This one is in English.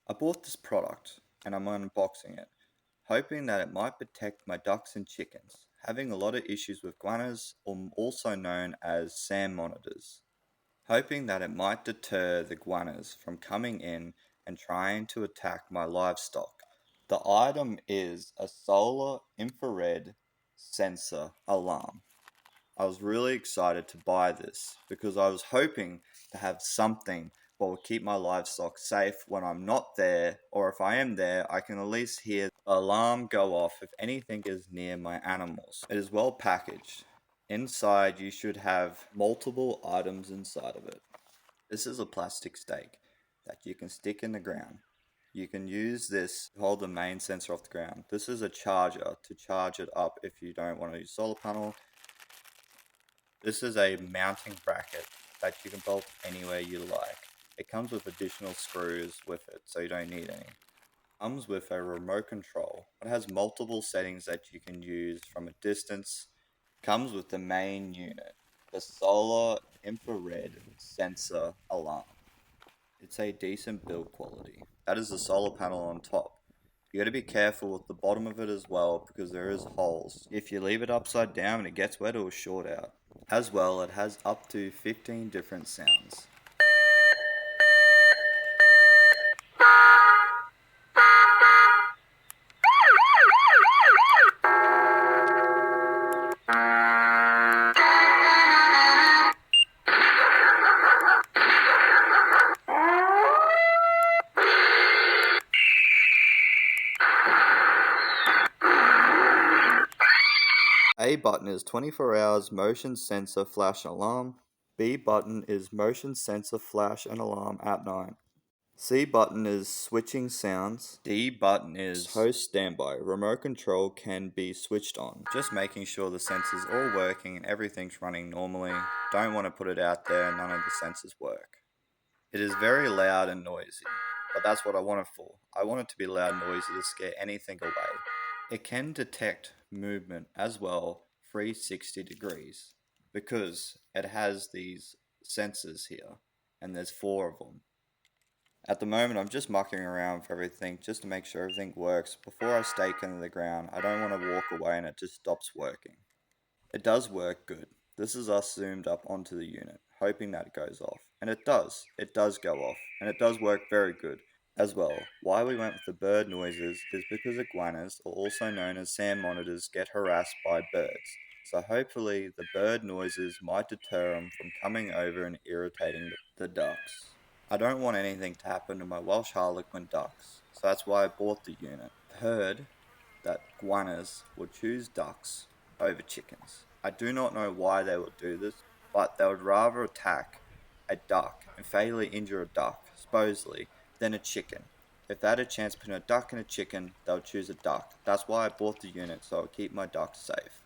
I bought this product and I'm unboxing it, hoping that it might protect my ducks and chickens, having a lot of issues with guanas, or also known as sand monitors, hoping that it might deter the guanas from coming in and trying to attack my livestock. The item is a solar infrared sensor alarm. I was really excited to buy this because I was hoping to have something that will keep my livestock safe when I'm not there, or if I am there, I can at least hear the alarm go off if anything is near my animals. It is well packaged. Inside, you should have multiple items inside of it. This is a plastic stake that you can stick in the ground. You can use this to hold the main sensor off the ground. This is a charger to charge it up if you don't want to use solar panel. This is a mounting bracket that you can bolt anywhere you like. It comes with additional screws with it, so you don't need any. Comes with a remote control. It has multiple settings that you can use from a distance. Comes with the main unit, the solar infrared sensor alarm. It's a decent build quality. That is the solar panel on top. You got to be careful with the bottom of it as well because there is holes. If you leave it upside down and it gets wet, it will short out. As well, it has up to 15 different sounds. A button is 24 hours motion sensor flash and alarm. B button is motion sensor flash and alarm at night. C button is switching sounds. D button is host standby. Remote control can be switched on. Just making sure the sensors all working and everything's running normally. Don't want to put it out there and none of the sensors work. It is very loud and noisy, but that's what I want it for. I want it to be loud and noisy to scare anything away. It can detect movement as well 360 degrees because it has these sensors here and there's 4 of them. At the moment, I'm just mucking around for everything just to make sure everything works. Before I stake into the ground, I don't want to walk away and it just stops working. It does work good. This is us zoomed up onto the unit, hoping that it goes off. And it does. It does go off. And it does work very good. As well, why we went with the bird noises is because iguanas, or also known as sand monitors, get harassed by birds. So hopefully the bird noises might deter them from coming over and irritating the ducks. I don't want anything to happen to my Welsh Harlequin ducks, so that's why I bought the unit. I heard that iguanas would choose ducks over chickens. I do not know why they would do this, but they would rather attack a duck and fatally injure a duck, supposedly, than a chicken. If they had a chance between a duck and a chicken, they would choose a duck. That's why I bought the unit, so I would keep my ducks safe.